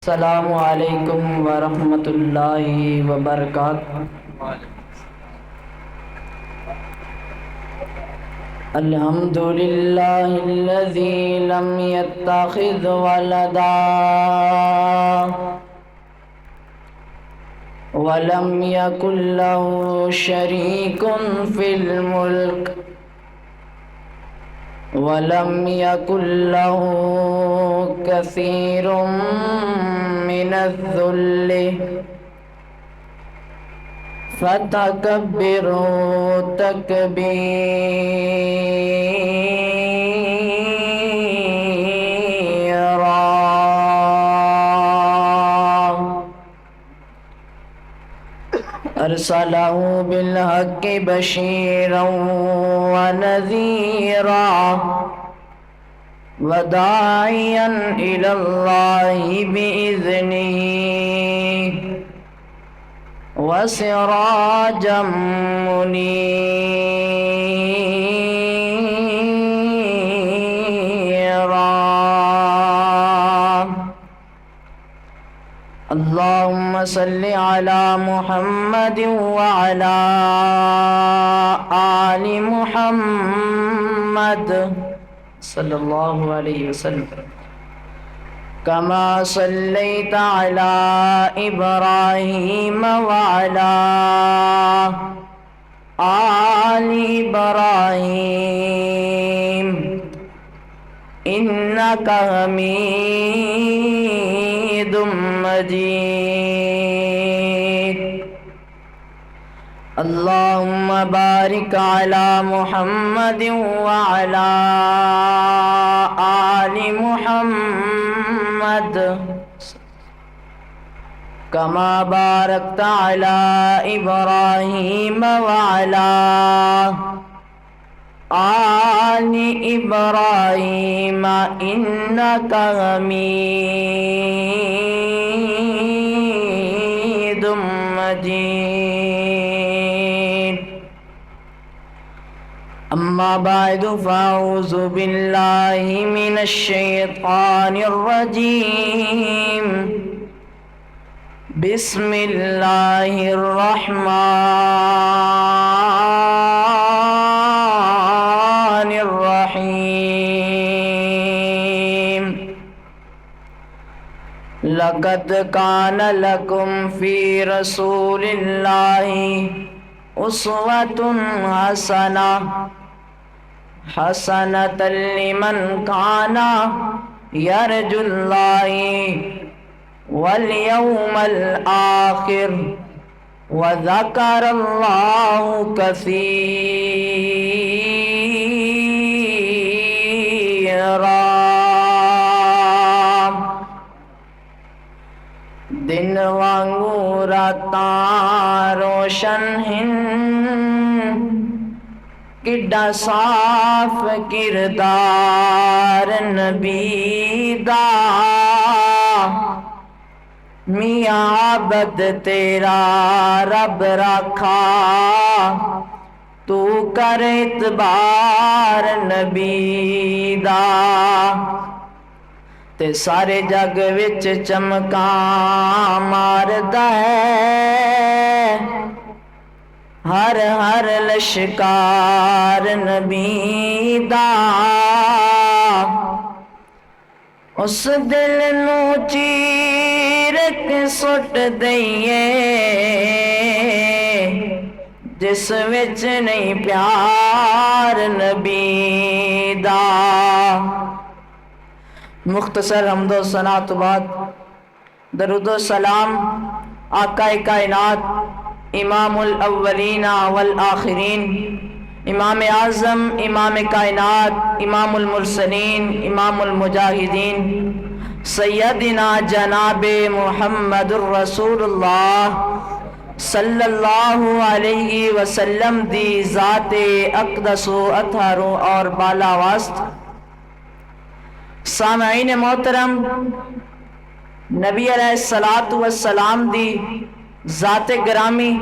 السلام علیکم ورحمۃ اللہ وبرکاتہ۔ الحمد للہ الذی لم يتخذ ولدا ولم يكن له شریک فی الملک وَلَمْ يَكُنْ لَهُ كَثِيرٌ مِّنَ الذُّلِّ فَتَكَبِّرُوا تَكْبِيرًا۔ أرسله بالحق بشيرا ونذيرا وداعيا إلى الله بإذنه وسراجا منيرا۔ اللهم صل على محمد وعلى آل محمد صلی اللہ علیہ وسلم كما صليت على إبراهيم وعلى آل إبراهيم إنك حميد مجيد۔ اللهم بارك على محمد وعلى آل محمد كما باركت على إبراهيم وعلى آل إبراهيم إنك حميد مجيد۔ أما بعد فأعوذ بالله من الشيطان الرجيم، بسم الله الرحمن الرحيم۔ لقد كان لكم في رسول الله أسوة حسنة لمن كان يرجو الله واليوم الآخر وذكر الله كثيرا۔ دن وانگو راتاں روشن ہن، کڈا صاف کردار نبی دا، میاں عبد تیرا رب رکھا، تو کر اعتبار نبی دا، تے سارے جگ وچ چمکاں ماردا ہے، ہر ہر لشکار نبی دا۔ اس دل نو چیر کے سٹ دئیے جس وچ نہیں پیار نبی دا۔ مختصر حمد و ثنا تو بعد درود و سلام آقا کائنات، امام الاولین والآخرین، امام اعظم، امام کائنات، امام المرسلین، امام المجاہدین، سیدنا جناب محمد الرسول اللہ صلی اللہ علیہ وسلم دی ذات اقدس و اطہر اور بالا واسط۔ سامعین محترم، نبی علیہ السلام دی ذات گرامی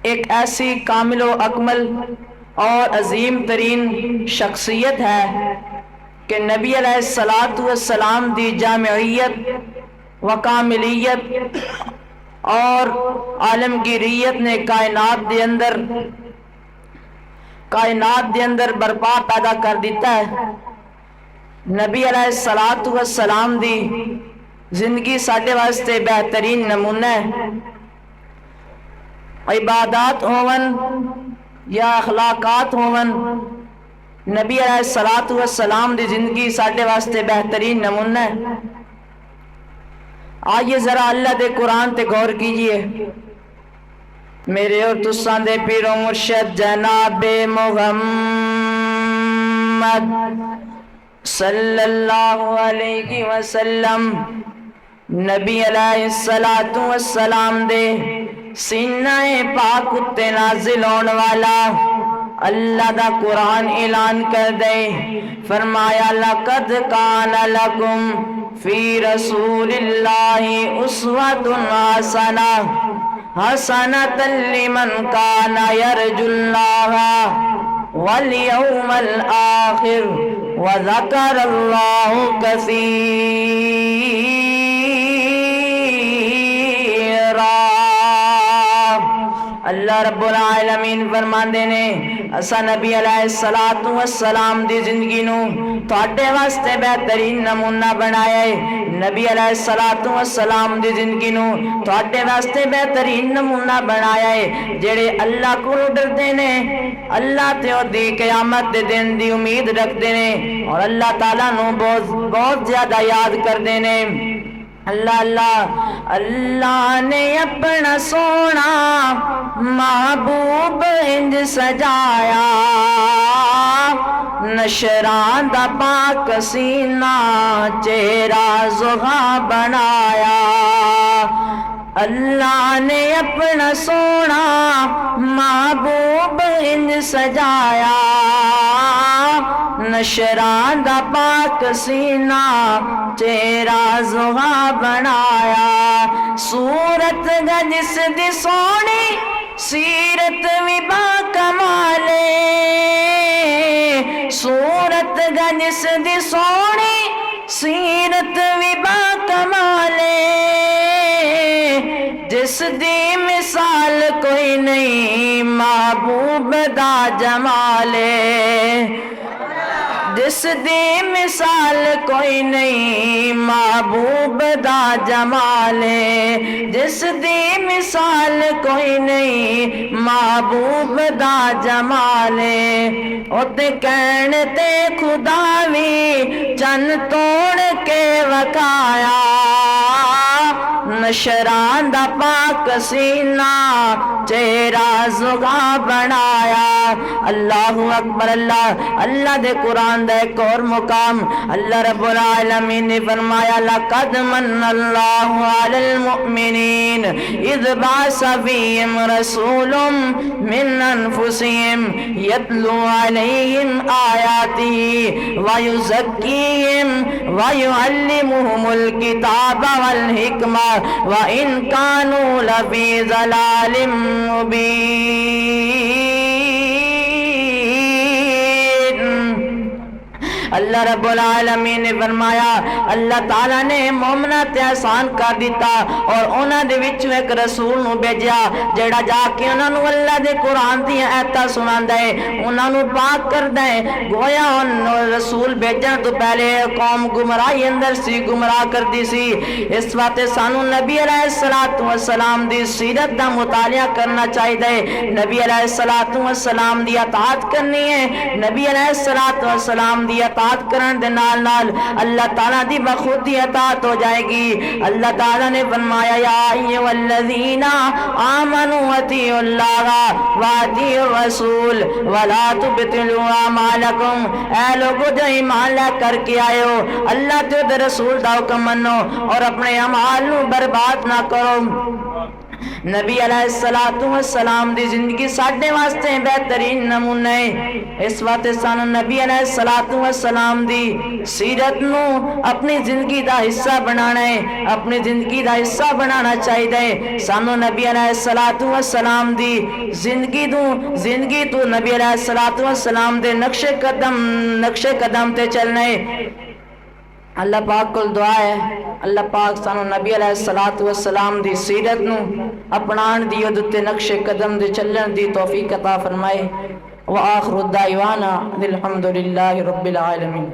ایک ایسی کامل و اکمل اور عظیم ترین شخصیت ہے کہ نبی علیہ الصلوۃ والسلام دی جامعیت و کاملیت اور عالمگیریت نے کائنات دے اندر برپا پیدا کر دیتا ہے۔ نبی علیہ الصلوۃ والسلام دی زندگی ساڈے واسطے بہترین نمونہ ہے۔ عبادات ہون یا اخلاقات ہون، نبی علیہ الصلوۃ والسلام دی زندگی ساڈے واسطے بہترین نمونہ ہے۔ آئیے ذرا اللہ دے قرآن تے غور کیجئے۔ میرے اور تساں دے پیر و مرشد جناب محمد صلی اللہ علیہ وسلم نبی علیہ الصلوۃ والسلام دے سینہ پاک اتے نازل ہون والا اللہ دا قرآن اعلان کر دے، فرمایا لقد کان لکم فی رسول اللہ اسوۃ حسنۃ لمن کان یرجو اللہ والیوم الآخر وذکر اللہ کثیرا۔ اللہ رب العالمین فرماندے نے اسا نبی علیہ الصلوۃ والسلام دی زندگی نو تواڈے واسطے بہترین نمونہ بنایا ہے۔ نبی علیہ الصلوۃ والسلام دی زندگی نو تواڈے واسطے بہترین نمونہ بنایا ہے۔ جڑے اللہ کو ڈردے نے، اللہ تے او دی قیامت دے دن دی امید رکھدے نے اور اللہ تعالیٰ نو بہت زیادہ یاد کردے نے۔ اللہ نے اپنا سونا محبوب انج سجایا، نشران دا پاک سینہ چہرہ زغا بنایا۔ اللہ نے اپنا سونا محبوب انج سجایا، نشران دا پاک سینہ چہرہ زغا بنایا۔ صورت دا جس دی سونی سیرت وی با کمالے، صورت دا جس دی سونی سیرت وی با کمالے، جس دی مثال کوئی نہیں محبوب دا جمالے، جس دی مثال کوئی نہیں محبوب دا جمالے، جس دی مثال کوئی نہیں محبوب دا جمالے۔ اوتے کہن تے خدا وی چن توڑ کے وکایا، نشران دا پاک سینہ چہرہ زغا بنایا۔ اللہ اکبر، اللہ دے قرآن دا ایک اور مقام اللہ رب العالمین نے فرمایا لقد من اللہ علی المؤمنین اذ بعث فیہم رسول من انفسہم یتلو علیہم آیاتہ ویزکیہم ویعلمہم الکتاب والحکمہ وَإِن كَانُوا لَفِي ضَلَالٍ مُبِينٍ۔ اللہ رب العالمین نے فرمایا اللہ تعالیٰ نے مومنہ تے احسان کر دیتا اور انہاں دے وچ ایک رسول نو بھیجیا جیڑا جا کے انہاں نو اللہ دے قرآن دی آیتاں سناندا ہے، انہاں نو پاک کردا ہے۔ گویا ان رسول بھیجن تو پہلے قوم گمراہی اندر سی، گمراہ کردی سی۔ اس واسطے سانو نبی علیہ الصلوۃ والسلام دی سیرت دا مطالعہ کرنا چاہیے، نبی علیہ الصلوۃ والسلام دی اطاعت کرنی ہے۔ نبی علیہ الصلوۃ والسلام دی اطاعت کرن دے نال نال اللہ تعالیٰ دی بخود دی اطاعت ہو جائے گی۔ اللہ تعالیٰ نے فرمایا یا ایھا الذین آمنوا اطیعوا اللہ واطیعوا الرسول ولا تبطلوا اعمالکم، اے لوگو جو ایمان لے کر کے آئے ہو اللہ تے رسول دا حکم منو اور اپنے اعمال نو برباد نہ کرو۔ نبی علیہ الصلوۃ والسلام دی زندگی ساڈے واسطے بہترین نمونہ ہے۔ اس واسطے سانو نبی علیہ الصلوۃ والسلام دی سیرت نو اپنی زندگی دا حصہ بنانا ہے، اپنی زندگی دا حصہ بنانا چاہیے۔ سانو نبی علیہ الصلوۃ والسلام دی زندگی تو نبی علیہ الصلوۃ والسلام دے نقش قدم تے چلنا ہے۔ اللہ پاک کو دعا ہے اللہ پاک سانو نبی علیہ الصلوۃ والسلام دی سیرت نو اپنان دی تے نقش قدم دے چلن دی توفیق عطا فرمائے۔ وآخر الدعوانا الحمد للہ رب العالمین۔